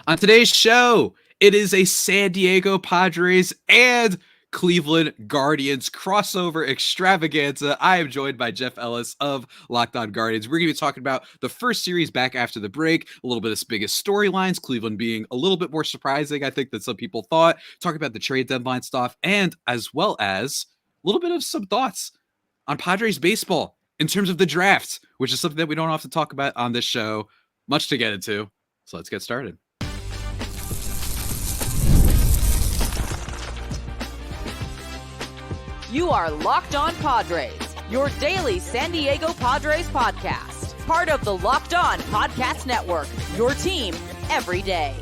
On today's show, it is a San Diego Padres and Cleveland Guardians crossover extravaganza. I am joined by Jeff Ellis of Locked On Guardians. We're going to be talking about the first series back after the break, a little bit of biggest storylines, Cleveland being a little bit more surprising, I think, than some people thought, talk about the trade deadline stuff, and as well as a little bit of some thoughts on Padres baseball in terms of the draft, which is something that we don't often talk about on this show. Much to get into. So let's get started. You are Locked On Padres, your daily San Diego Padres podcast. Part of the Locked On Podcast Network, your team every day.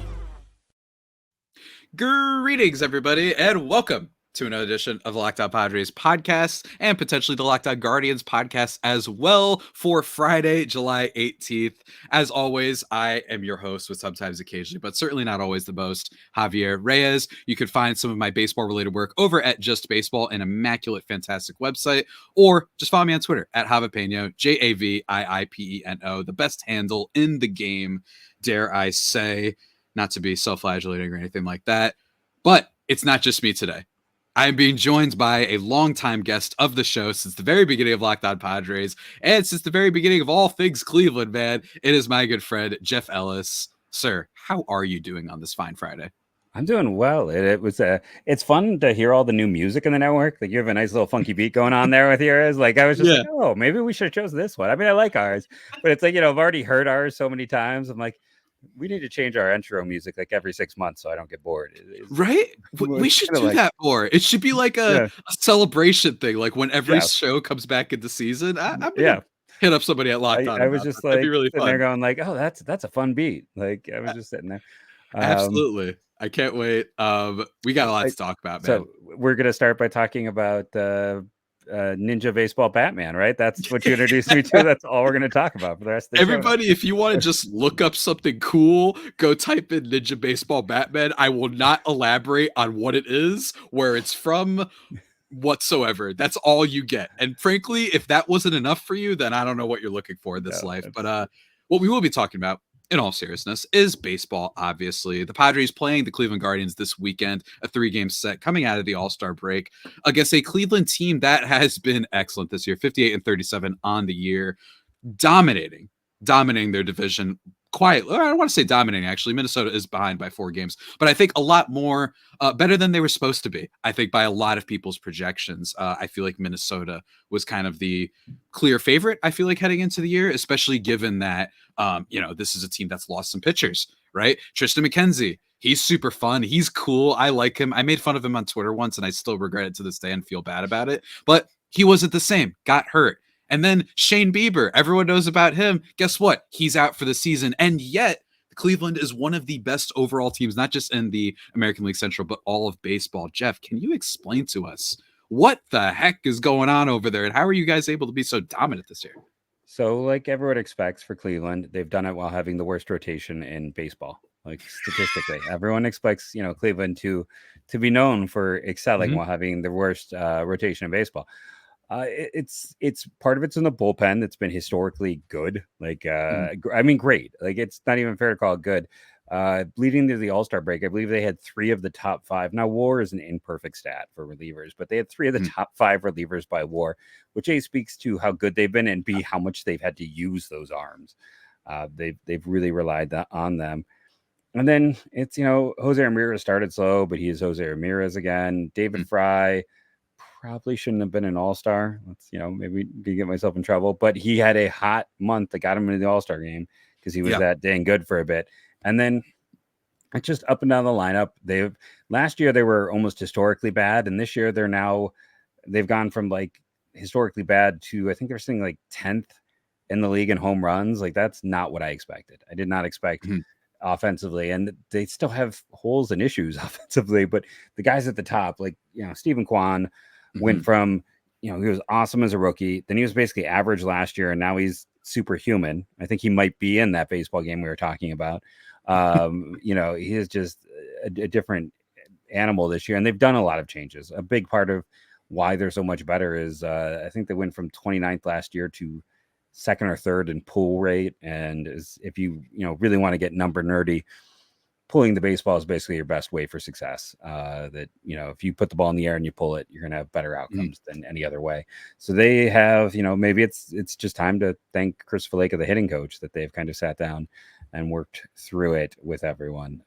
Greetings, everybody, and welcome to another edition of the Locked On Padres podcast and potentially the Locked On Guardians podcast as well for Friday, July 18th. As always, I am your host with sometimes occasionally, but certainly not always the most, Javier Reyes. You can find some of my baseball-related work over at Just Baseball, an immaculate, fantastic website, or just follow me on Twitter at Javipeno, Javiiipeno, the best handle in the game, dare I say, not to be self-flagellating or anything like that. But it's not just me today. I am being joined by a longtime guest of the show since the very beginning of Locked On Padres and since the very beginning of all things Cleveland, man. It is my good friend, Jeff Ellis. Sir, how are you doing on this fine Friday? I'm doing well. It's fun to hear all the new music in the network. Like you have a nice little funky beat going on there with yours. Like I was just like, oh, maybe we should have chosen this one. I mean, I like ours, but it's like, I've already heard ours so many times. I'm like, we need to change our intro music like every 6 months so I don't get bored. Right? We should do that more. It should be like a celebration thing. Like when every show comes back into season, I'm gonna hit up somebody at Locked On. I was just like, really sitting there going like, oh, that's a fun beat. Like I was just sitting there. Absolutely. I can't wait. We got a lot to talk about, man. So we're going to start by talking about Ninja Baseball Batman, right? That's what you introduced me to. That's all we're going to talk about for the rest of the Everybody, if you want to just look up something cool, go type in Ninja Baseball Batman. I will not elaborate on what it is, where it's from, whatsoever. That's all you get. And frankly, if that wasn't enough for you, then I don't know what you're looking for in this life. But what we will be talking about, in all seriousness, is baseball, obviously. The Padres playing the Cleveland Guardians this weekend, a 3-game set coming out of the All-Star break against a Cleveland team that has been excellent this year, 58-37 on the year, dominating their division quietly. I don't want to say dominating, actually. Minnesota is behind by 4 games, but I think a lot more better than they were supposed to be. I think by a lot of people's projections, I feel like Minnesota was kind of the clear favorite, I feel like, heading into the year, especially given that, this is a team that's lost some pitchers, right? Tristan McKenzie, he's super fun. He's cool. I like him. I made fun of him on Twitter once, and I still regret it to this day and feel bad about it. But he wasn't the same. Got hurt. And then Shane Bieber, everyone knows about him. Guess what? He's out for the season. And yet, Cleveland is one of the best overall teams, not just in the American League Central, but all of baseball. Jeff, can you explain to us what the heck is going on over there? And how are you guys able to be so dominant this year? So like everyone expects for Cleveland, they've done it while having the worst rotation in baseball. Like statistically, everyone expects, Cleveland to be known for excelling while having the worst rotation in baseball. It's part of it's in the bullpen that's been historically good. Like, great. Like, it's not even fair to call it good. Leading to the All-Star break, I believe they had 3 of the top 5. Now, WAR is an imperfect stat for relievers, but they had 3 of the top 5 relievers by WAR, which A, speaks to how good they've been, and B, how much they've had to use those arms. They've really relied on them. And then it's, Jose Ramirez started slow, but he is Jose Ramirez again. David Fry probably shouldn't have been an all-star. Let's, maybe get myself in trouble, but he had a hot month that got him into the All-Star game because he was that dang good for a bit. And then it's just up and down the lineup. Last year they were almost historically bad. And this year they've gone from like historically bad to, I think they're sitting like 10th in the league in home runs. Like that's not what I expected. I did not expect offensively, and they still have holes and issues offensively, but the guys at the top, like, Stephen Kwan went from, he was awesome as a rookie. Then he was basically average last year, and now he's superhuman. I think he might be in that baseball game we were talking about. He is just a different animal this year, and they've done a lot of changes. A big part of why they're so much better is I think they went from 29th last year to 2nd or 3rd in pull rate. And if you really want to get number nerdy, pulling the baseball is basically your best way for success. That, if you put the ball in the air and you pull it, you're going to have better outcomes than any other way. So they have, maybe it's just time to thank Chris Faleka, the hitting coach, that they've kind of sat down and worked through it with everyone.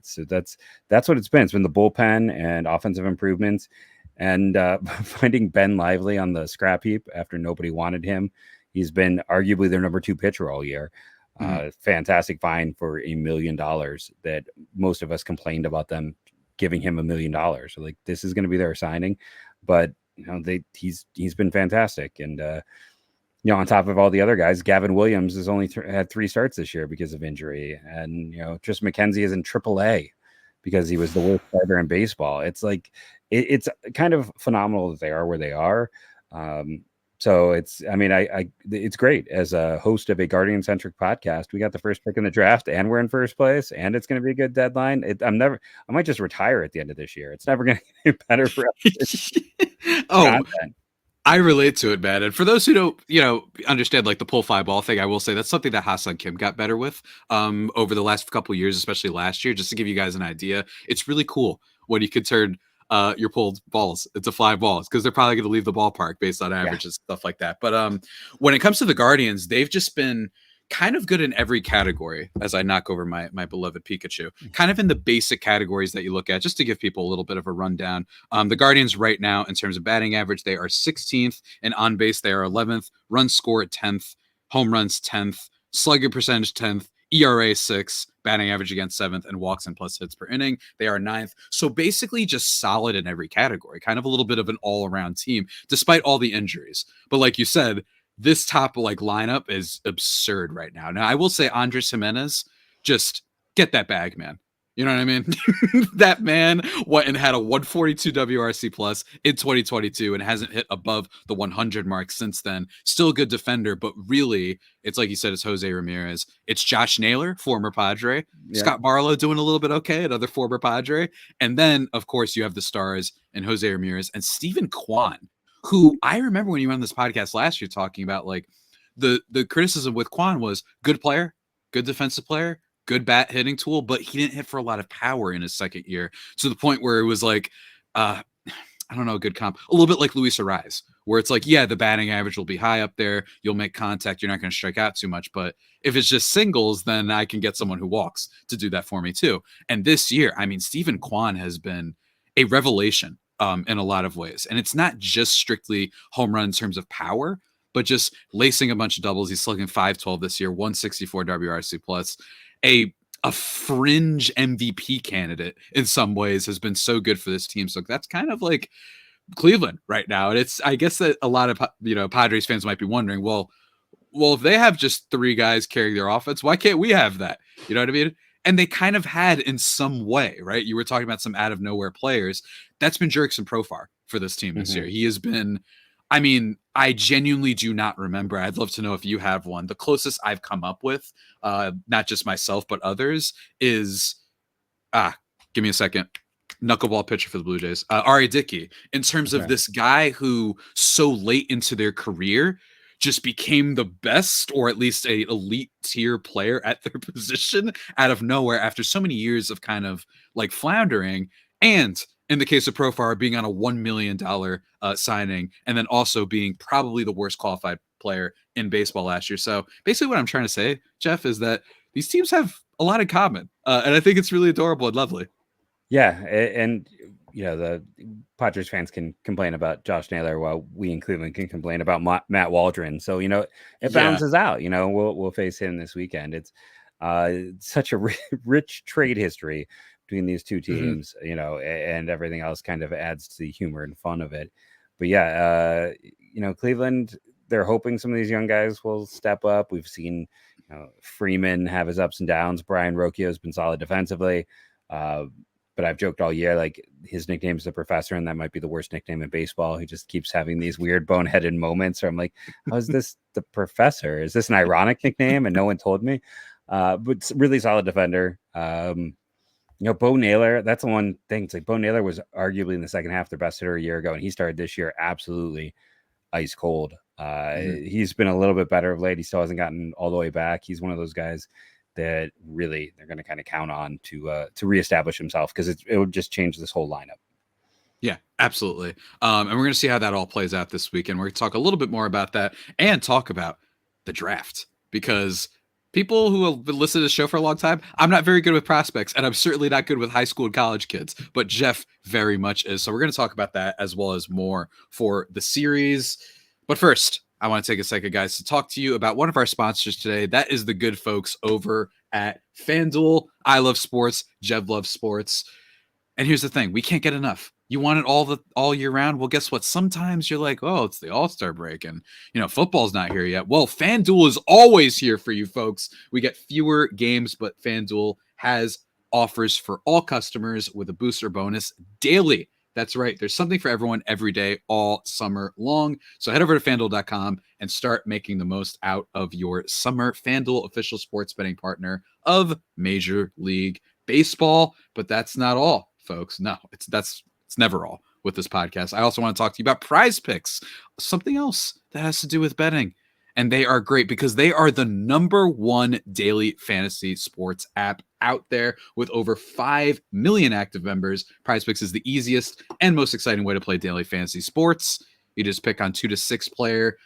So that's what it's been. It's been the bullpen and offensive improvements, and finding Ben Lively on the scrap heap after nobody wanted him. He's been arguably their number 2 pitcher all year. Fantastic find for $1 million that most of us complained about them giving him $1 million. So like, this is going to be their signing, but he's been fantastic. And, on top of all the other guys, Gavin Williams has only had 3 starts this year because of injury. And, Tristan McKenzie is in AAA because he was the worst starter in baseball. It's like, it's kind of phenomenal that they are where they are. So it's great as a host of a Guardian centric podcast. We got the first pick in the draft and we're in first place, and it's going to be a good deadline. I might just retire at the end of this year. It's never going to get better for us. Content. I relate to it, man. And for those who don't, understand like the pull 5 ball thing, I will say that's something that Ha-Seong Kim got better with over the last couple of years, especially last year. Just to give you guys an idea, it's really cool when you could turn your pulled balls into fly balls, because they're probably going to leave the ballpark based on averages, stuff like that. But when it comes to the Guardians, they've just been kind of good in every category, as I knock over my beloved Pikachu, kind of in the basic categories that you look at, just to give people a little bit of a rundown. The Guardians right now, in terms of batting average, they are 16th, and on base, they are 11th, run score 10th, home runs 10th, slugging percentage 10th, ERA 6, batting average against 7th, and walks and plus hits per inning. They are 9th. So basically just solid in every category, kind of a little bit of an all-around team, despite all the injuries. But like you said, this top lineup is absurd right now. Now, I will say Andres Jimenez, just get that bag, man. You know what I mean? That man went and had a 142 WRC plus in 2022 and hasn't hit above the 100 mark since then. Still a good defender, but really, it's like you said, it's Jose Ramirez. It's Josh Naylor, former Padre. Yeah. Scott Barlow doing a little bit okay, another former Padre. And then, of course, you have the stars and Jose Ramirez and Stephen Kwan, who I remember when you were on this podcast last year talking about like the criticism with Kwan was good player, good defensive player, good bat hitting tool, but he didn't hit for a lot of power in his second year, to the point where it was like, I don't know, a good comp, a little bit like Luis Ariz, where it's like, yeah, the batting average will be high up there. You'll make contact. You're not going to strike out too much. But if it's just singles, then I can get someone who walks to do that for me too. And this year, I mean, Stephen Kwan has been a revelation in a lot of ways. And it's not just strictly home run in terms of power, but just lacing a bunch of doubles. He's slugging .512 this year, 164 WRC plus. A fringe MVP candidate in some ways, has been so good for this team. So that's kind of like Cleveland right now. And I guess that a lot of, Padres fans might be wondering, well, if they have just 3 guys carrying their offense, why can't we have that? You know what I mean? And they kind of had in some way, right? You were talking about some out of nowhere players. That's been Jurickson Profar for this team this year. He has been, I mean, I genuinely do not remember. I'd love to know if you have one. The closest I've come up with, not just myself, but others, is, give me a second, knuckleball pitcher for the Blue Jays, R.A. Dickey, in terms of this guy who so late into their career just became the best, or at least a elite tier player at their position out of nowhere after so many years of kind of like floundering. And in the case of Profar, being on a $1 million signing, and then also being probably the worst qualified player in baseball last year. So basically what I'm trying to say, Jeff, is that these teams have a lot in common. And I think it's really adorable and lovely. Yeah. And the Padres fans can complain about Josh Naylor while we in Cleveland can complain about Matt Waldron. So, it balances out. We'll face him this weekend. It's such a rich trade history between these two teams, and everything else kind of adds to the humor and fun of it. But yeah, Cleveland, they're hoping some of these young guys will step up. We've seen Freeman have his ups and downs. Brian Rocchio has been solid defensively. But I've joked all year, like his nickname is the Professor, and that might be the worst nickname in baseball. He just keeps having these weird boneheaded moments where I'm like, how is this the Professor? Is this an ironic nickname? And no one told me. But really solid defender. Bo Naylor, that's the one thing. It's like Bo Naylor was arguably in the second half their best hitter a year ago, and he started this year absolutely ice cold. He's been a little bit better of late. He still hasn't gotten all the way back. He's one of those guys that really they're going to kind of count on to reestablish himself, because it would just change this whole lineup. Yeah, absolutely. And we're going to see how that all plays out this weekend. We're going to talk a little bit more about that and talk about the draft, because people who have been listening to the show for a long time, I'm not very good with prospects, and I'm certainly not good with high school and college kids, but Jeff very much is. So we're going to talk about that as well as more for the series. But first, I want to take a second, guys, to talk to you about one of our sponsors today. That is the good folks over at FanDuel. I love sports. Jeff loves sports. And here's the thing. We can't get enough. You want it all year round? Well, guess what? Sometimes you're like, oh, it's the All-Star break and, football's not here yet. Well, FanDuel is always here for you folks. We get fewer games, but FanDuel has offers for all customers with a booster bonus daily. That's right. There's something for everyone every day, all summer long. So head over to FanDuel.com and start making the most out of your summer. FanDuel, official sports betting partner of Major League Baseball. But that's not all, folks. No, it's never all with this podcast. I also want to talk to you about Prize Picks, something else that has to do with betting. And they are great because they are the #1 daily fantasy sports app out there with over 5 million active members. Prize Picks is the easiest and most exciting way to play daily fantasy sports. You just pick on 2 to 6 player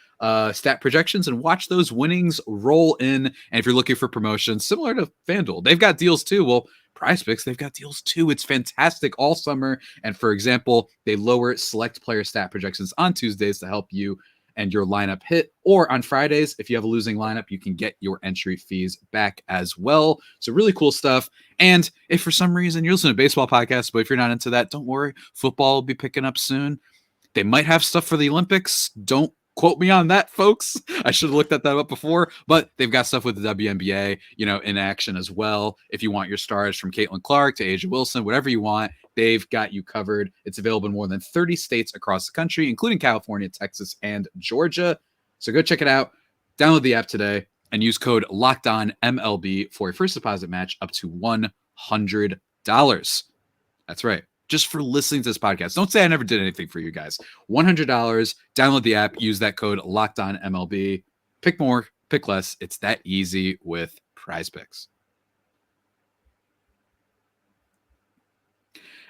stat projections and watch those winnings roll in. And if you're looking for promotions, similar to FanDuel, they've got deals too. Well, Prize Picks, they've got deals too. It's fantastic all summer. And for example, they lower select player stat projections on Tuesdays to help you and your lineup hit. Or on Fridays, if you have a losing lineup, you can get your entry fees back as well. So really cool stuff. And if for some reason you're listening to baseball podcasts, but if you're not into that, don't worry. Football will be picking up soon. They might have stuff for the Olympics. Don't quote me on that, folks. I should have looked at that up before, but they've got stuff with the WNBA, in action as well. If you want your stars from Caitlin Clark to Asia Wilson, whatever you want, they've got you covered. It's available in more than 30 states across the country, including California, Texas, and Georgia. So go check it out. Download the app today and use code LOCKEDONMLB for a first deposit match up to $100. That's right. Just for listening to this podcast. Don't say I never did anything for you guys. $100. Download the app. Use that code LOCKEDONMLB. Pick more, pick less. It's that easy with Prize Picks.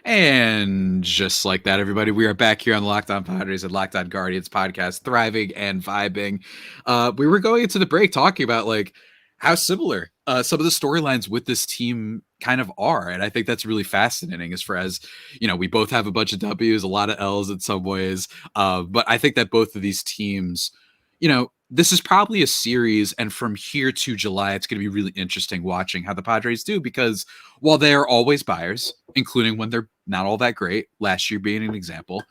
And just like that, everybody, we are back here on the Locked On Padres and Locked On Guardians podcast, thriving and vibing. We were going into the break talking about how similar some of the storylines with this team kind of are. And I think that's really fascinating as far as, we both have a bunch of W's, a lot of L's in some ways. But I think that both of these teams, this is probably a series. And from here to July, it's going to be really interesting watching how the Padres do, because while they are always buyers, including when they're not all that great, last year being an example,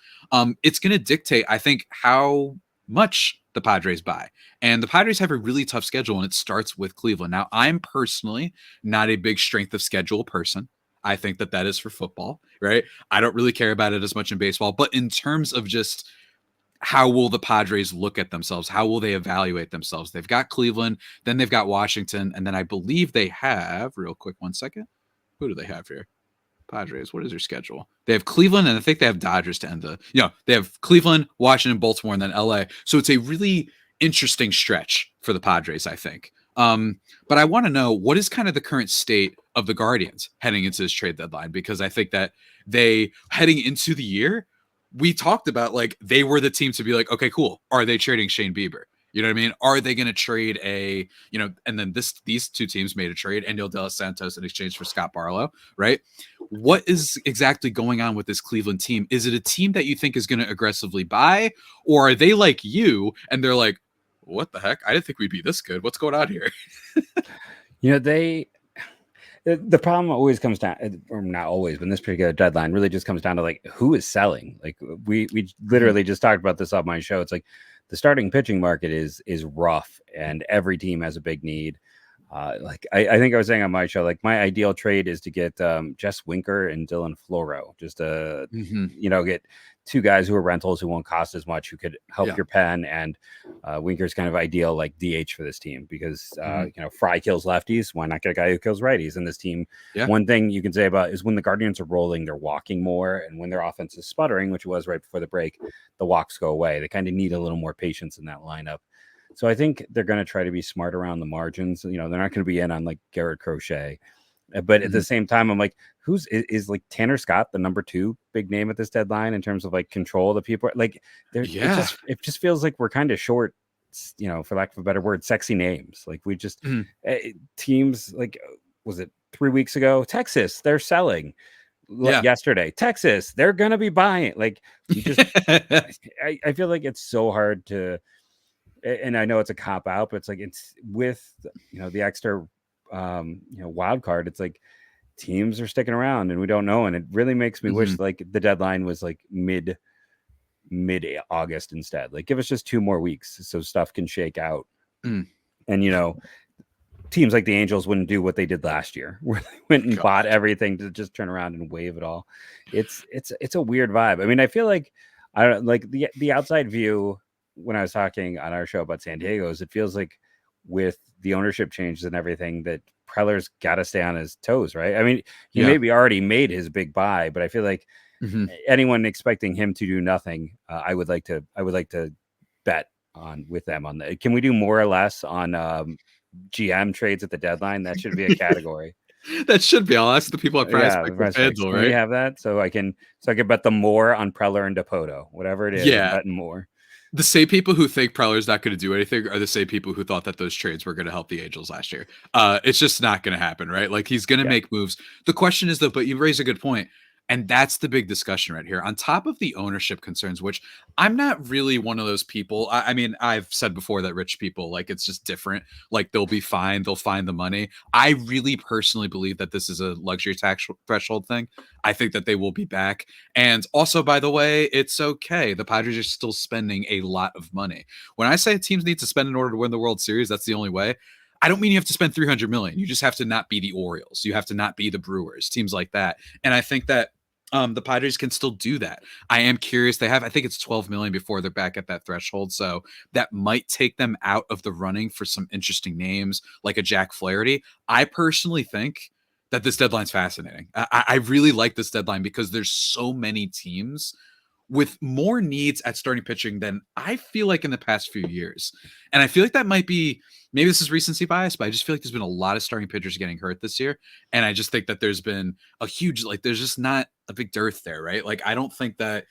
it's going to dictate, I think, how much the Padres buy. And the Padres have a really tough schedule, and it starts with Cleveland. Now, I'm personally not a big strength of schedule person. I think that is for football, right? I don't really care about it as much in baseball, but in terms of just how will the Padres look at themselves? How will they evaluate themselves? They've got Cleveland, then they've got Washington, and then I believe they have, real quick, 1 second. Who do they have here? Padres, what is their schedule? They have Cleveland, and I think they have Dodgers to end they have Cleveland, Washington, Baltimore, and then LA. So it's a really interesting stretch for the Padres, I think. But I want to know, what is kind of the current state of the Guardians heading into this trade deadline? Because I think that heading into the year, we talked about they were the team to be like, okay, cool. Are they trading Shane Bieber? You know what I mean? Are they going to trade and then these two teams made a trade, Anil De Los Santos in exchange for Scott Barlow, right? What is exactly going on with this Cleveland team? Is it a team that you think is going to aggressively buy, or are they like you and they're like, what the heck? I didn't think we'd be this good. What's going on here? The problem always comes down, or not always, but in this particular deadline really just comes down to who is selling. We literally just talked about this on my show. It's the starting pitching market is rough, and every team has a big need. I think I was saying on my show, my ideal trade is to get Jess Winker and Dylan Floro, just to get two guys who are rentals who won't cost as much, who could help your pen. And Winker's kind of ideal DH for this team, because Fry kills lefties. Why not get a guy who kills righties? And this team, one thing you can say about is when the Guardians are rolling, they're walking more, and when their offense is sputtering, which it was right before the break, the walks go away. They kind of need a little more patience in that lineup. So I think they're going to try to be smart around the margins. They're not going to be in on like Garrett Crochet. But at the same time, I'm like, is like Tanner Scott the number 2 big name at this deadline in terms of like control of the people? Like, it just feels like we're kind of short, for lack of a better word, sexy names. Like we just teams like, was it 3 weeks ago? Texas, they're selling. Yesterday, Texas, they're gonna be buying. Like you just, I feel like it's so hard to, and I know it's a cop out, but it's like it's with the extra wild card. It's like teams are sticking around and we don't know, and it really makes me wish like the deadline was like mid August instead. Like give us just 2 more weeks so stuff can shake out. And teams like the Angels wouldn't do what they did last year, where they went and bought everything to just turn around and wave it all. It's a weird vibe. I mean, I feel like I don't like the outside view when I was talking on our show about San Diego's. It feels like with the ownership changes and everything that Preller's got to stay on his toes, right? I mean, he maybe already made his big buy, but I feel like anyone expecting him to do nothing, I would like to bet on with them on that. Can we do more or less on GM trades at the deadline? That should be a category. That should be. I'll ask the people at Prize Picks, right? We have that, so I can bet the more on Preller and Dipoto, whatever it is. Yeah, betting more. The same people who think Preller's not going to do anything are the same people who thought that those trades were going to help the Angels last year. It's just not going to happen, right? Like he's going to make moves. The question is though, but you raise a good point. And that's the big discussion right here. On top of the ownership concerns, which I'm not really one of those people. I mean, I've said before that rich people, like, it's just different. Like, they'll be fine. They'll find the money. I really personally believe that this is a luxury tax threshold thing. I think that they will be back. And also, by the way, it's okay. The Padres are still spending a lot of money. When I say teams need to spend in order to win the World Series, that's the only way. I don't mean you have to spend $300 million. You just have to not be the Orioles. You have to not be the Brewers, teams like that. And I think that the Padres can still do that. I am curious. I think it's 12 million before they're back at that threshold. So that might take them out of the running for some interesting names like a Jack Flaherty. I personally think that this deadline's fascinating. I really like this deadline because there's so many teams with more needs at starting pitching than I feel like in the past few years. And I feel like that might be, maybe this is recency bias, but I just feel like there's been a lot of starting pitchers getting hurt this year. And I just think that there's been a huge, like, there's just not a big dearth there, right? Like, I don't think that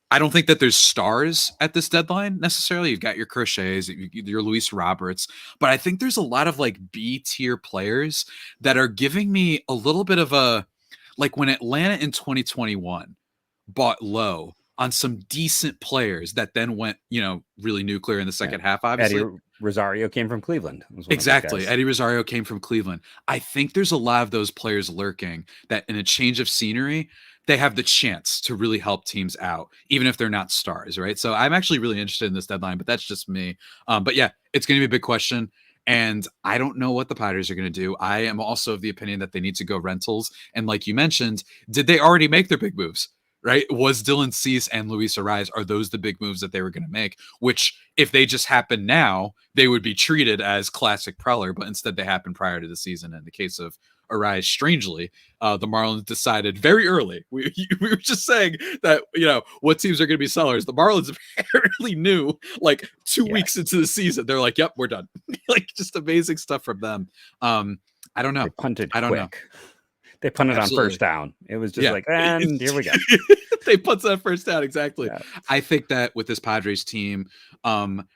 there's stars at this deadline necessarily. You've got your Crochets, your Luis Roberts, but I think there's a lot of like B tier players that are giving me a little bit of a, like when Atlanta in 2021 bought low on some decent players that then went, really nuclear in the second half, obviously. Eddie Rosario came from Cleveland. Exactly. Eddie Rosario came from Cleveland. I think there's a lot of those players lurking that in a change of scenery, they have the chance to really help teams out, even if they're not stars, right? So I'm actually really interested in this deadline, but that's just me. But yeah, it's going to be a big question. And I don't know what the Padres are going to do. I am also of the opinion that they need to go rentals. And like you mentioned, did they already make their big moves? Right? Was Dylan Cease and Luis Arraez, are those the big moves that they were going to make? Which, if they just happen now, they would be treated as classic Preller, but instead they happened prior to the season. In the case of Arraez, strangely, the Marlins decided very early. We were just saying that, what teams are going to be sellers. The Marlins apparently knew like 2 weeks into the season. They're like, yep, we're done. Like, just amazing stuff from them. I don't know. They punted I don't quick. know. They punted on first down. It was just like, and here we go. They punted that first down. Exactly. Yeah. I think that with this Padres team,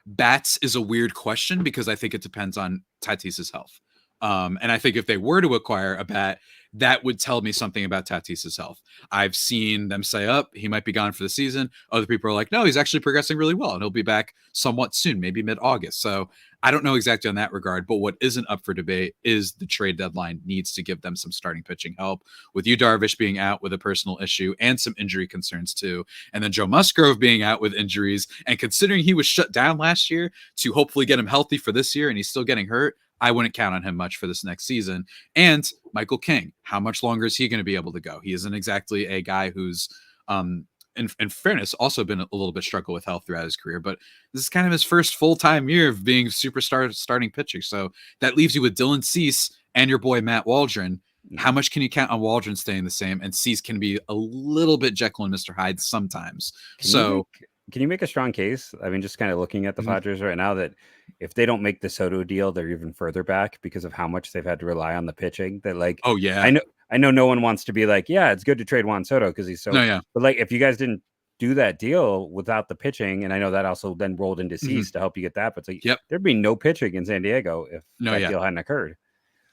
bats is a weird question because I think it depends on Tatis's health. And I think if they were to acquire a bat, that would tell me something about Tatis's health. I've seen them say, he might be gone for the season. Other people are like, no, he's actually progressing really well, and he'll be back somewhat soon, maybe mid-August. So I don't know exactly on that regard, but what isn't up for debate is the trade deadline needs to give them some starting pitching help. With Yu Darvish being out with a personal issue and some injury concerns too, and then Joe Musgrove being out with injuries, and considering he was shut down last year to hopefully get him healthy for this year, and he's still getting hurt, I wouldn't count on him much for this next season. And Michael King, how much longer is he going to be able to go? He isn't exactly a guy who's, in fairness, also been a little bit struggle with health throughout his career, but this is kind of his first full-time year of being superstar starting pitcher. So that leaves you with Dylan Cease and your boy Matt Waldron. How much can you count on Waldron staying the same? And Cease can be a little bit Jekyll and Mr. Hyde sometimes. can you make a strong case? I mean, just kind of looking at the Padres right now, that if they don't make the Soto deal, they're even further back because of how much they've had to rely on the pitching. That like, Oh yeah. I know no one wants to be like, yeah, it's good to trade Juan Soto because he's so. No, yeah. But like, if you guys didn't do that deal without the pitching, and I know that also then rolled into Cease to help you get that, but it's like, there'd be no pitching in San Diego if that deal hadn't occurred.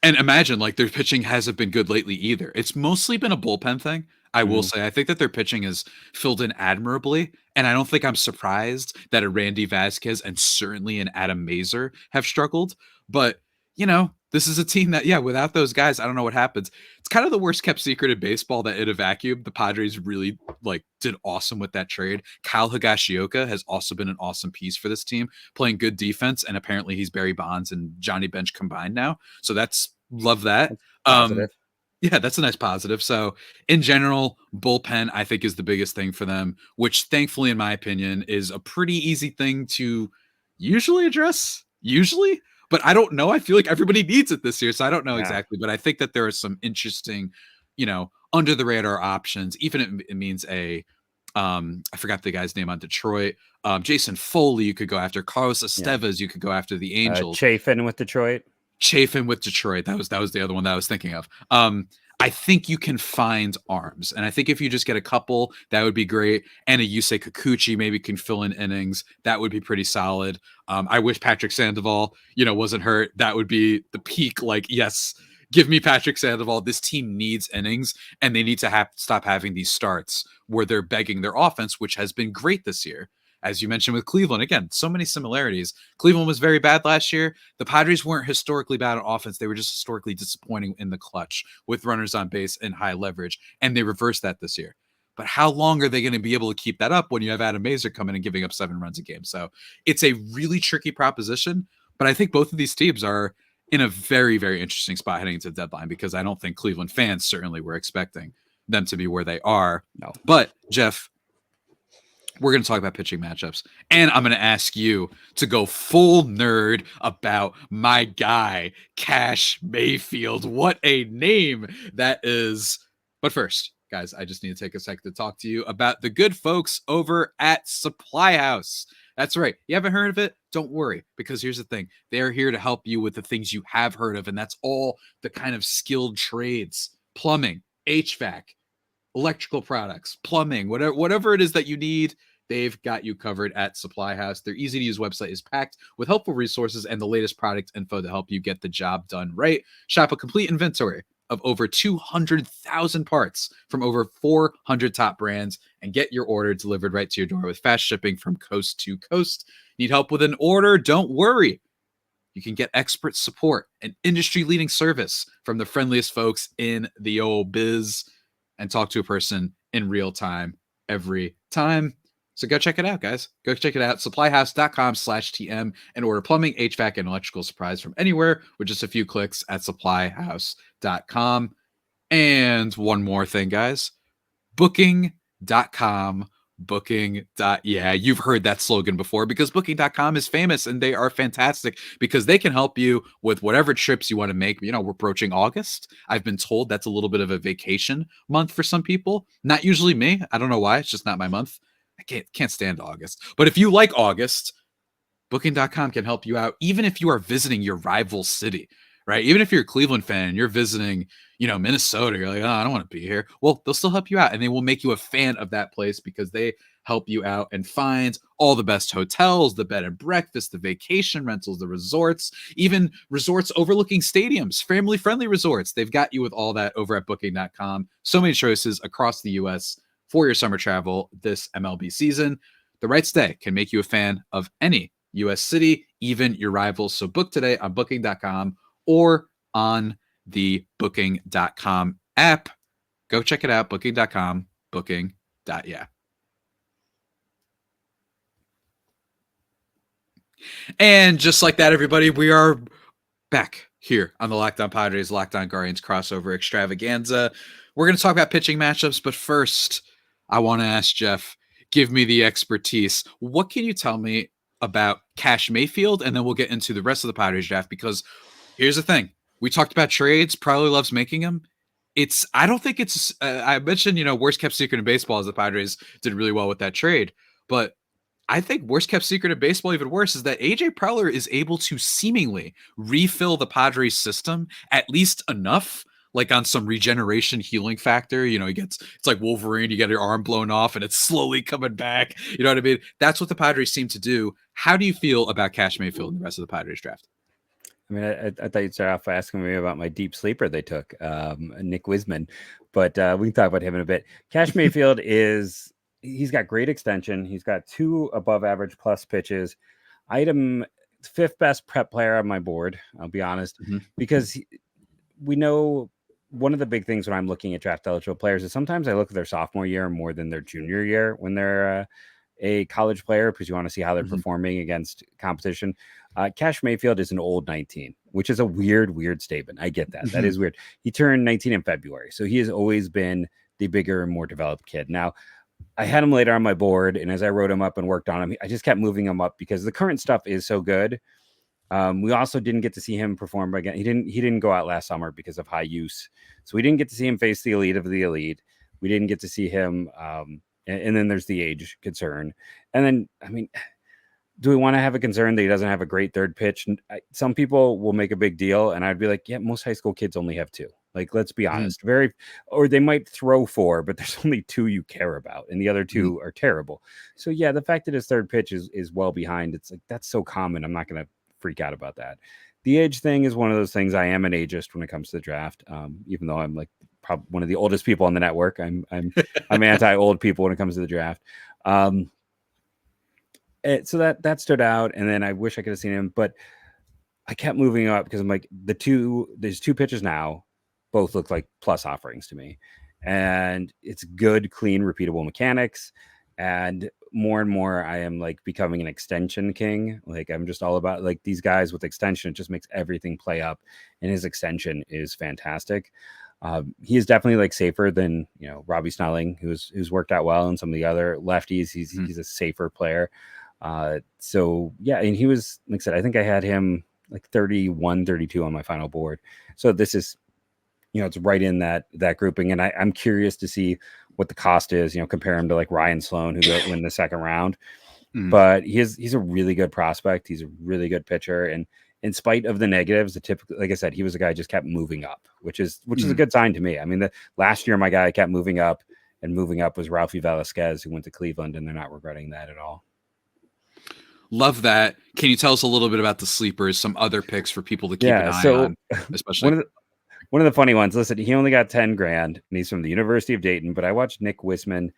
And imagine, like, their pitching hasn't been good lately either. It's mostly been a bullpen thing. I will say, I think that their pitching is filled in admirably. And I don't think I'm surprised that a Randy Vasquez and certainly an Adam Mazer have struggled. But, you know, this is a team that, without those guys, I don't know what happens. It's kind of the worst kept secret in baseball that in a vacuum, the Padres really like did awesome with that trade. Kyle Higashioka has also been an awesome piece for this team, playing good defense. And apparently he's Barry Bonds and Johnny Bench combined now. So love that. Positive. Yeah, that's a nice positive. So in general, bullpen, I think, is the biggest thing for them, which thankfully, in my opinion, is a pretty easy thing to usually address. But I don't know. I feel like everybody needs it this year. So I don't know exactly. But I think that there are some interesting, under the radar options, even if it means I forgot the guy's name on Detroit. Jason Foley, you could go after. Carlos Estevez, you could go after the Angels. Chafin with Detroit. That was the other one that I was thinking of. I think you can find arms, and I think if you just get a couple, that would be great. And a Yusei Kikuchi maybe can fill in innings. That would be pretty solid. I wish Patrick Sandoval, wasn't hurt. That would be the peak. Like, yes, give me Patrick Sandoval. This team needs innings, and they need to stop having these starts where they're begging their offense, which has been great this year. As you mentioned with Cleveland, again, so many similarities. Cleveland was very bad last year. The Padres weren't historically bad on offense. They were just historically disappointing in the clutch with runners on base and high leverage, and they reversed that this year. But how long are they going to be able to keep that up when you have Adam Mazer coming and giving up 7 runs a game? So it's a really tricky proposition, but I think both of these teams are in a very, very interesting spot heading into the deadline, because I don't think Cleveland fans certainly were expecting them to be where they are. No. But, Jeff, we're going to talk about pitching matchups, and I'm going to ask you to go full nerd about my guy, Kash Mayfield. What a name that is. But first, guys, I just need to take a second to talk to you about the good folks over at Supply House. That's right. You haven't heard of it? Don't worry, because here's the thing. They're here to help you with the things you have heard of, and that's all the kind of skilled trades: plumbing, HVAC, electrical products, plumbing, whatever it is that you need. They've got you covered at Supply House. Their easy-to-use website is packed with helpful resources and the latest product info to help you get the job done right. Shop a complete inventory of over 200,000 parts from over 400 top brands and get your order delivered right to your door with fast shipping from coast to coast. Need help with an order? Don't worry. You can get expert support and industry-leading service from the friendliest folks in the old biz, and talk to a person in real time every time. So go check it out, guys. Go check it out. Supplyhouse.com/TM and order plumbing, HVAC, and electrical supplies from anywhere with just a few clicks at supplyhouse.com. And one more thing, guys. Booking.com. You've heard that slogan before, because Booking.com is famous and they are fantastic because they can help you with whatever trips you want to make. We're approaching August. I've been told that's a little bit of a vacation month for some people. Not usually me. I don't know why. It's just not my month. I can't stand August. But if you like August, Booking.com can help you out, even if you are visiting your rival city, right? Even if you're a Cleveland fan and you're visiting, Minnesota, you're like, oh, I don't want to be here. Well, they'll still help you out, and they will make you a fan of that place because they help you out and find all the best hotels, the bed and breakfast, the vacation rentals, the resorts, even resorts overlooking stadiums, family-friendly resorts. They've got you with all that over at Booking.com. So many choices across the U.S. for your summer travel this MLB season. The right stay can make you a fan of any U.S. city, even your rivals. So book today on Booking.com or on the Booking.com app. Go check it out, Booking.com, Booking.yeah. And just like that, everybody, we are back here on the Locked On Padres, Locked On Guardians crossover extravaganza. We're going to talk about pitching matchups, but first, I want to ask Jeff, give me the expertise. What can you tell me about Kash Mayfield? And then we'll get into the rest of the Padres draft, because here's the thing. We talked about trades. Probably loves making them. I don't think it's, I mentioned, worst kept secret in baseball is the Padres did really well with that trade, but I think worst kept secret in baseball, even worse, is that AJ Preller is able to seemingly refill the Padres system at least enough, like on some regeneration healing factor. You know, it's like Wolverine, you get your arm blown off and it's slowly coming back. You know what I mean? That's what the Padres seem to do. How do you feel about Kash Mayfield and the rest of the Padres draft? I mean, I thought you'd start off by asking me about my deep sleeper they took, Nick Wisman, but we can talk about him in a bit. Kash Mayfield he's got great extension. He's got 2 above average plus pitches. I had him 5th best prep player on my board, I'll be honest, because we know one of the big things when I'm looking at draft eligible players is sometimes I look at their sophomore year more than their junior year when they're a college player, because you want to see how they're performing against competition. Kash Mayfield is an old 19, which is a weird statement. I get that. That is weird. He turned 19 in February, so he has always been the bigger and more developed kid. Now, I had him later on my board, and as I wrote him up and worked on him, I just kept moving him up because the current stuff is so good. We also didn't get to see him perform again. He didn't go out last summer because of high use, so we didn't get to see him face the elite of the elite. We didn't get to see him, and then there's the age concern. And then, I mean, do we want to have a concern that he doesn't have a great third pitch? Some people will make a big deal, and I'd be like, yeah, most high school kids only have 2. Like, let's be honest. Or they might throw 4, but there's only 2 you care about, and the other 2 are terrible. So yeah, the fact that his third pitch is well behind, it's like, that's so common. I'm not going to freak out about that. The age thing is one of those things. I am an ageist when it comes to the draft, even though I'm like probably one of the oldest people on the network. I'm anti old people when it comes to the draft. So that stood out, and then I wish I could have seen him, but I kept moving up because I'm like, there's 2 pitches now, both look like plus offerings to me, and it's good, clean, repeatable mechanics. And more I am like becoming an extension king. Like, I'm just all about like these guys with extension. It just makes everything play up, and his extension is fantastic. He is definitely like safer than, Robbie Snelling, who's worked out well, and some of the other lefties. He's a safer player. So yeah, and he was, like I said, I think I had him like 31, 32 on my final board. So this is, it's right in that grouping. And I'm curious to see what the cost is, compare him to like Ryan Sloan, who got win the second round. But he's a really good prospect. He's a really good pitcher. And in spite of the negatives, like I said, he was a guy who just kept moving up, which is a good sign to me. I mean, the last year, my guy kept moving up, and moving up was Ralphie Velasquez, who went to Cleveland, and they're not regretting that at all. Love that. Can you tell us a little bit about the sleepers, some other picks for people to keep an eye on, especially? One of the funny ones, listen, he only got $10,000, and he's from the University of Dayton, but I watched Nick Wisman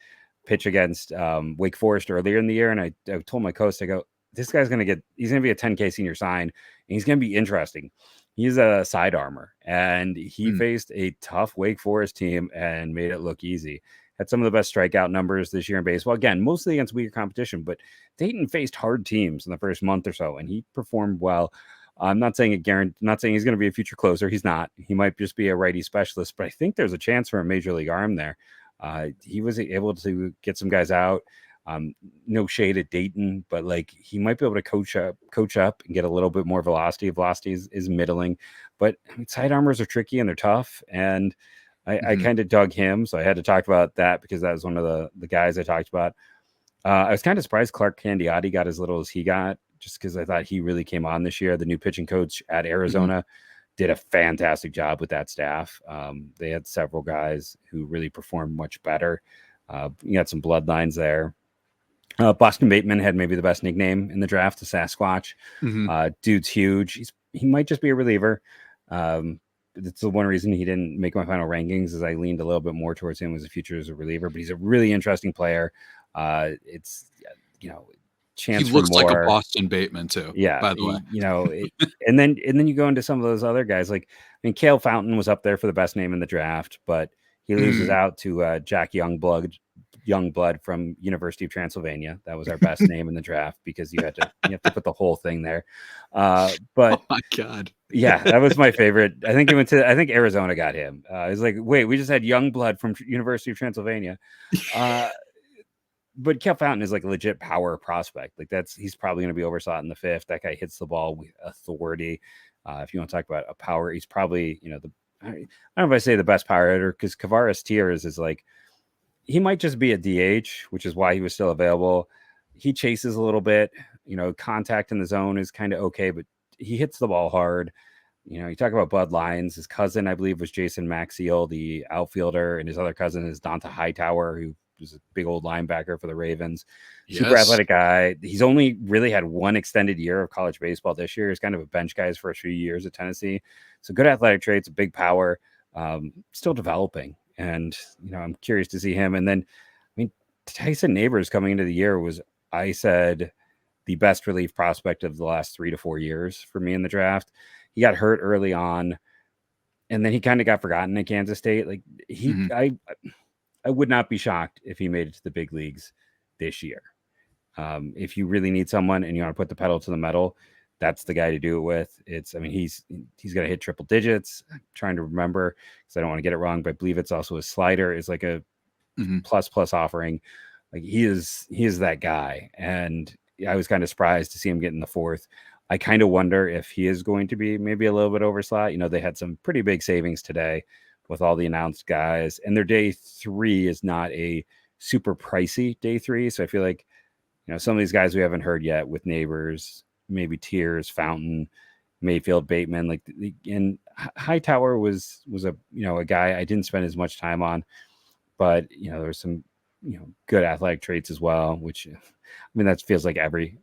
pitch against Wake Forest earlier in the year, and I told my coach, I go, this guy's he's going to be a 10K senior sign, and he's going to be interesting. He's a side armor, and he faced a tough Wake Forest team and made it look easy. Had some of the best strikeout numbers this year in baseball. Again, mostly against weaker competition, but Dayton faced hard teams in the first month or so, and he performed well. I'm not saying he's going to be a future closer. He's not. He might just be a righty specialist, but I think there's a chance for a major league arm there. He was able to get some guys out. No shade at Dayton, but like he might be able to coach up and get a little bit more velocity. Velocity is middling, but I mean, side armors are tricky and they're tough. And I kind of dug him, so I had to talk about that because that was one of the guys I talked about. I was kind of surprised Clark Candiotti got as little as he got, just because I thought he really came on this year. The new pitching coach at Arizona did a fantastic job with that staff. They had several guys who really performed much better. You got some bloodlines there. Boston Bateman had maybe the best nickname in the draft, the Sasquatch. Dude's huge. He might just be a reliever. It's the one reason he didn't make my final rankings, is I leaned a little bit more towards him as a future as a reliever, but he's a really interesting player. It's, chance. He looks like a Boston Bateman too. Yeah. By the way, and then you go into some of those other guys. Like, I mean, Cale Fountain was up there for the best name in the draft, but he loses out to Jack Youngblood from University of Transylvania. That was our best name in the draft because you have to put the whole thing there. But oh my God. Yeah, that was my favorite. I think Arizona got him. It was like, wait, we just had Youngblood from University of Transylvania. But Cale Fountain is like a legit power prospect. Like he's probably going to be overshot in the 5th. That guy hits the ball with authority. If you want to talk about a power, he's probably, I don't know if I say the best power hitter, because Kavares Tears is like, he might just be a DH, which is why he was still available. he chases a little bit. Contact in the zone is kind of okay, but he hits the ball hard. You talk about bloodlines. His cousin, I believe, was Jason Maxiel, the outfielder, and his other cousin is Donta Hightower, who was a big old linebacker for the Ravens. Super athletic guy. He's only really had one extended year of college baseball this year. He's kind of a bench guy for a few years at Tennessee. So good athletic traits, big power, still developing. And, I'm curious to see him. And then, Tyson Neighbors coming into the year was, I said, the best relief prospect of the last 3 to 4 years for me in the draft. He got hurt early on, and then he kind of got forgotten at Kansas State. Like I would not be shocked if he made it to the big leagues this year. If you really need someone and you want to put the pedal to the metal, that's the guy to do it with. He's going to hit triple digits. I'm trying to remember because I don't want to get it wrong, but I believe it's also his slider is like a plus offering. Like he is that guy. And I was kind of surprised to see him get in the fourth. I kind of wonder if he is going to be maybe a little bit overslot. They had some pretty big savings today with all the announced guys, and their day 3 is not a super pricey day 3. So I feel like, some of these guys we haven't heard yet with Neighbors, maybe Tiers, Fountain, Mayfield, Bateman, and Hightower was a guy I didn't spend as much time on, but there was some good athletic traits as well, which that feels like every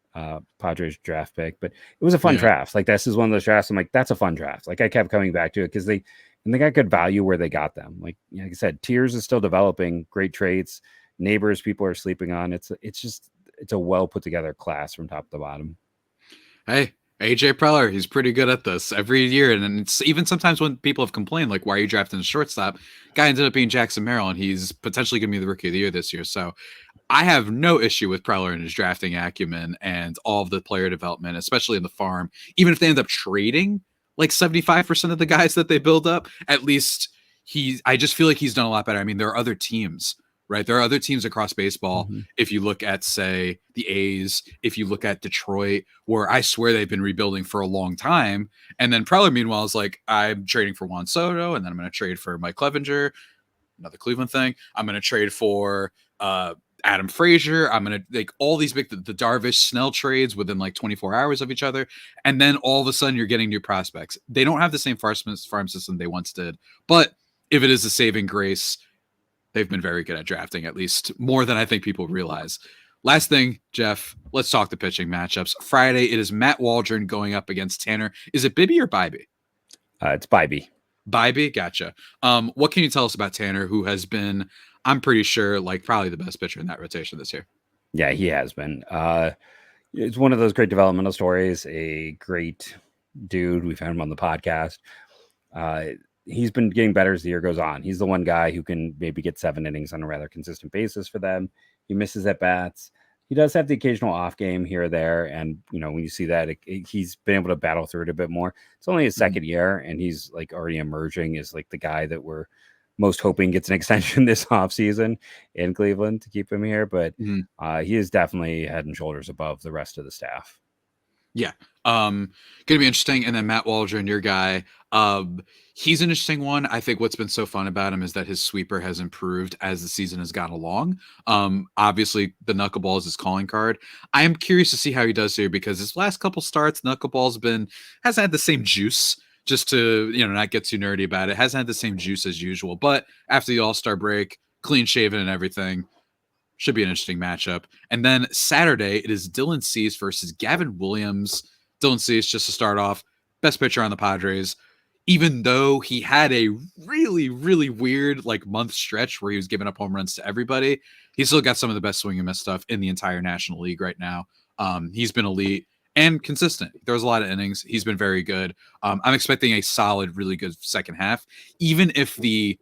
Padres draft pick, but it was a fun draft. Like this is one of those drafts I'm like, that's a fun draft. Like I kept coming back to it because they got good value where they got them. Like I said, Tiers is still developing great traits. Neighbors people are sleeping on. It's a well put together class from top to bottom. Hey, AJ Preller, he's pretty good at this every year. And it's even sometimes when people have complained, like, why are you drafting a shortstop? Guy ended up being Jackson Merrill, and he's potentially going to be the rookie of the year this year. So I have no issue with Preller and his drafting acumen and all of the player development, especially in the farm. Even if they end up trading like 75% of the guys that they build up, at least I just feel like he's done a lot better. There are other teams, right? There are other teams across baseball. Mm-hmm. If you look at, say, the A's, if you look at Detroit, where I swear they've been rebuilding for a long time. And then Preller, meanwhile, is like, I'm trading for Juan Soto, and then I'm going to trade for Mike Clevenger, another Cleveland thing. I'm going to trade for Adam Frazier. I'm going to like all these big, the Darvish Snell trades within like 24 hours of each other. And then all of a sudden you're getting new prospects. They don't have the same farm system they once did. But if it is a saving grace, they've been very good at drafting, at least more than I think people realize. Last thing, Jeff, let's talk the pitching matchups. Friday, it is Matt Waldron going up against Tanner. Is it Bibby or Bybee? It's Bybee. Bybee? Gotcha. What can you tell us about Tanner, who has been, I'm pretty sure, like probably the best pitcher in that rotation this year? Yeah, he has been. It's one of those great developmental stories, a great dude. We've had him on the podcast. He's been getting better as the year goes on. He's the one guy who can maybe get 7 innings on a rather consistent basis for them. He misses at bats. He does have the occasional off game here or there. And, when you see that, he's been able to battle through it a bit more. It's only his second year, and he's like already emerging as like the guy that we're most hoping gets an extension this offseason in Cleveland to keep him here. But he is definitely head and shoulders above the rest of the staff. Yeah. Gonna be interesting. And then Matt Waldron, your guy, he's an interesting one. I think what's been so fun about him is that his sweeper has improved as the season has gone along. Obviously the knuckleball is his calling card. I am curious to see how he does here because his last couple starts, knuckleball's hasn't had the same juice. Just to, not get too nerdy about it, hasn't had the same juice as usual. But after the All-Star break, clean shaven and everything, should be an interesting matchup. And then Saturday, it is Dylan Cease versus Gavin Williams. Dylan Cease, just to start off, best pitcher on the Padres. Even though he had a really, really weird month stretch where he was giving up home runs to everybody, he's still got some of the best swing and miss stuff in the entire National League right now. He's been elite and consistent. There was a lot of innings. He's been very good. I'm expecting a solid, really good second half, even if he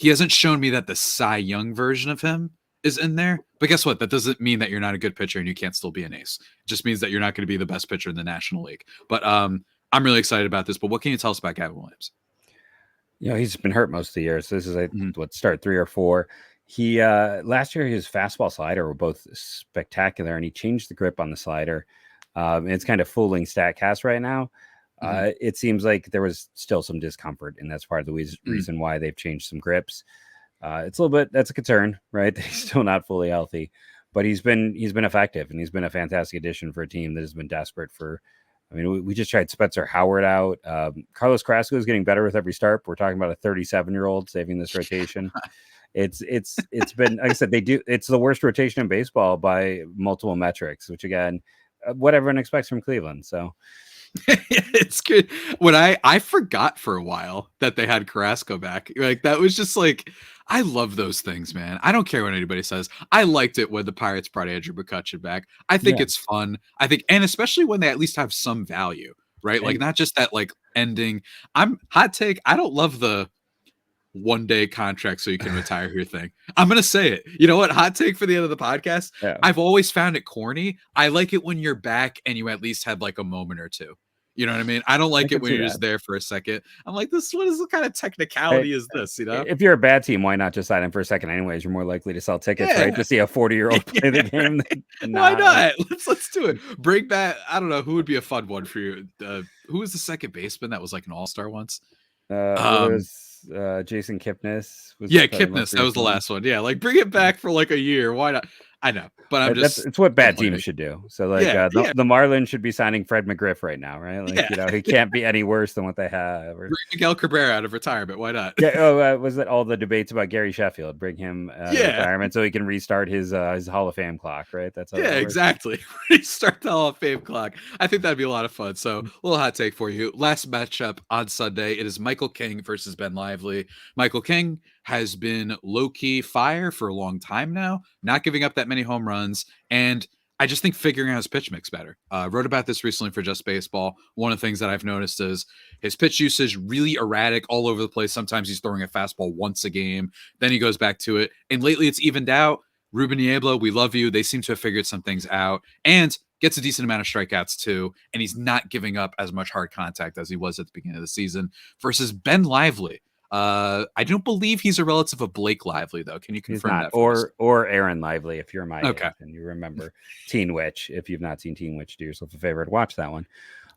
hasn't shown me that the Cy Young version of him is in there. But guess what? That doesn't mean that you're not a good pitcher and you can't still be an ace. It just means that you're not going to be the best pitcher in the National League. But I'm really excited about this. But what can you tell us about Gavin Williams? He's been hurt most of the year. So this is start 3 or 4. He last year his fastball slider were both spectacular, and he changed the grip on the slider. It's kind of fooling StatCast right now. It seems like there was still some discomfort, and that's part of the reason why they've changed some grips. It's a little bit, that's a concern, right? He's still not fully healthy, but he's been effective, and he's been a fantastic addition for a team that has been desperate for. I mean, we just tried Spencer Howard out. Carlos Carrasco is getting better with every start. We're talking about a 37-year-old saving this rotation. It's been, like I said, it's the worst rotation in baseball by multiple metrics, which again, what everyone expects from Cleveland. So it's good. When I forgot for a while that they had Carrasco back. Like, that was just like, I love those things, man. I don't care what anybody says. I liked it when the Pirates brought Andrew McCutcheon back. I think it's fun. I think, and especially when they at least have some value, right? Like, not just that like ending. I'm hot take. I don't love the 1-day contract so you can retire your thing. I'm gonna say it. You know what? Hot take for the end of the podcast. Yeah. I've always found it corny. I like it when you're back and you at least had like a moment or two. You know what I mean? I don't like it when you're just there for a second. I'm like, what is the kind of technicality is this? You know, if you're a bad team, why not just sign him for a second? Anyways, you're more likely to sell tickets, right? To see a 40-year-old play the game. Why not? Let's do it. Bring back. I don't know who would be a fun one for you. Who was the second baseman that was like an all-star once? Jason Kipnis. Kipnis. That was the last one. Yeah, like bring it back for like a year. Why not? I know, but it's what bad teams should do. So like the Marlins should be signing Fred McGriff right now, right? Like he can't be any worse than what they have. Or... Bring Miguel Cabrera out of retirement. Why not? Was it all the debates about Gary Sheffield? Bring him out of retirement so he can restart his Hall of Fame clock, right? That's how exactly. Restart the Hall of Fame clock. I think that'd be a lot of fun. So a little hot take for you. Last matchup on Sunday, it is Michael King versus Ben Lively. Michael King has been low-key fire for a long time now, not giving up that many home runs, and I just think figuring out his pitch mix better. Wrote about this recently for Just Baseball. One of the things that I've noticed is his pitch usage really erratic, all over the place. Sometimes he's throwing a fastball once a game, then he goes back to it, and lately it's evened out. Ruben Niebla, we love you. They seem to have figured some things out, and gets a decent amount of strikeouts too, and he's not giving up as much hard contact as he was at the beginning of the season, versus Ben Lively. I don't believe he's a relative of Blake Lively, though. Can you confirm that? Or Aaron Lively, if you're my age and you remember Teen Witch. If you've not seen Teen Witch, do yourself a favor to watch that one.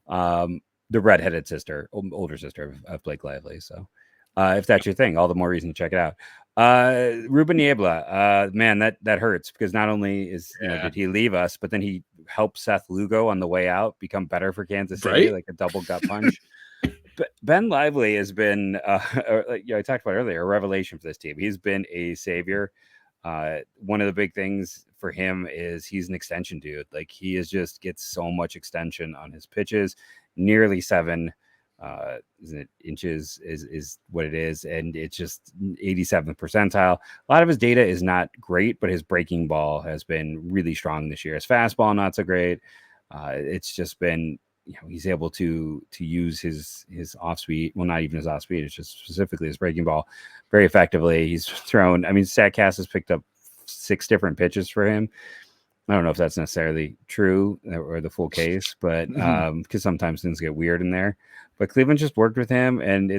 The redheaded sister, older sister of Blake Lively. So if that's your thing, all the more reason to check it out. Ruben Niebla, man, that hurts, because not only did he leave us, but then he helped Seth Lugo on the way out become better for Kansas City, like a double gut punch. But Ben Lively has been, I talked about earlier, a revelation for this team. He's been a savior. One of the big things for him is he's an extension dude. Like, he just gets so much extension on his pitches. Nearly 7 inches is what it is, and it's just 87th percentile. A lot of his data is not great, but his breaking ball has been really strong this year. His fastball not so great. It's just been, he's able to use his off speed. Well, not even his off speed. It's just specifically his breaking ball very effectively. He's thrown. I mean, Statcast has picked up 6 different pitches for him. I don't know if that's necessarily true or the full case, but because sometimes things get weird in there. But Cleveland just worked with him, and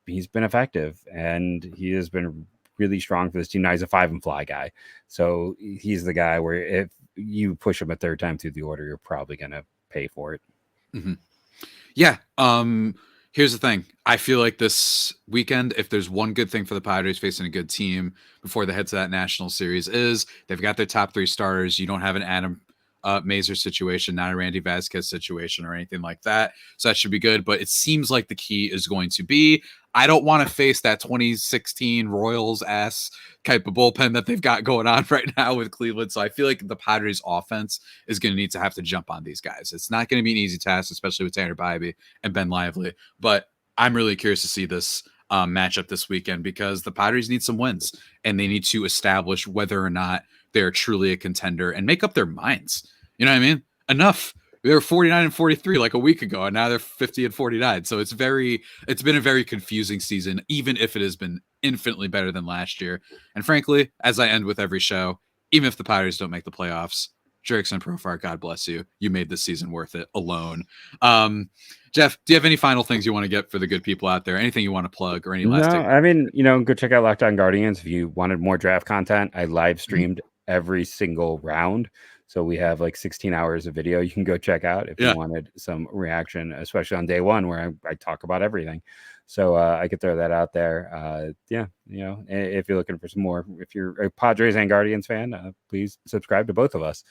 he's been effective, and he has been really strong for this team. Now he's a 5-and-fly guy, so he's the guy where if you push him a third time through the order, you're probably going to pay for it. Mm-hmm. Yeah. Here's the thing. I feel like this weekend, if there's one good thing for the Padres facing a good team before they head to that national series, is they've got their top 3 starters. You don't have an Adam Mazur situation, not a Randy Vasquez situation or anything like that. So that should be good. But it seems like the key is going to be, I don't want to face that 2016 Royals ass type of bullpen that they've got going on right now with Cleveland. So I feel like the Padres offense is going to have to jump on these guys. It's not going to be an easy task, especially with Tanner Bybee and Ben Lively. But I'm really curious to see this matchup this weekend, because the Padres need some wins, and they need to establish whether or not they're truly a contender and make up their minds. You know what I mean? Enough. They were 49-43 like a week ago, and now they're 50-49. So it's been a very confusing season, even if it has been infinitely better than last year. And frankly, as I end with every show, even if the Padres don't make the playoffs, Jurickson Profar, God bless you. You made this season worth it alone. Jeff, do you have any final things you want to get for the good people out there? Anything you want to plug or any last? No, I mean, go check out Locked On Guardians if you wanted more draft content. I live streamed every single round. So we have like 16 hours of video you can go check out if you wanted some reaction, especially on day one where I talk about everything. So I could throw that out there. Yeah, if you're looking for some more, if you're a Padres and Guardians fan, please subscribe to both of us.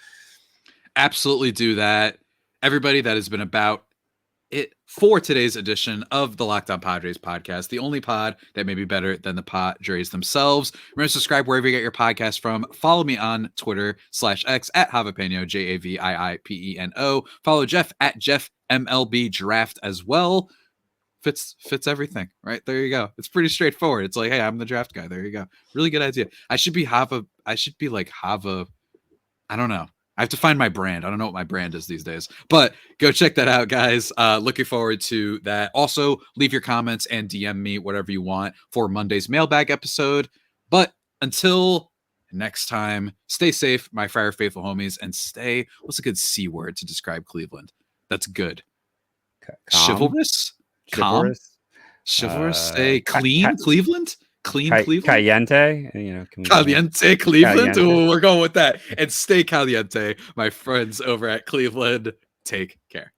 Absolutely do that. Everybody, that has been about it for today's edition of the Locked On Padres podcast, the only pod that may be better than the Padres themselves. Remember to subscribe wherever you get your podcast from. Follow me on Twitter /X at Javipeno, JAVIIPENO. Follow Jeff at Jeff MLB Draft as well. Fits everything right there. You go. It's pretty straightforward. It's like, hey, I'm the draft guy. There you go. Really good idea. I should be like Java. I don't know. I have to find my brand. I don't know what my brand is these days, but go check that out, guys. Looking forward to that. Also, leave your comments and DM me whatever you want for Monday's mailbag episode. But until next time, stay safe, my Friar Faithful homies, and stay, what's a good C word to describe Cleveland? That's good. Chivalrous? Calm? Chivalrous? Stay clean, Cleveland? Cleveland? Caliente, Caliente, Cleveland. Caliente. Ooh, we're going with that. And stay caliente, my friends over at Cleveland. Take care.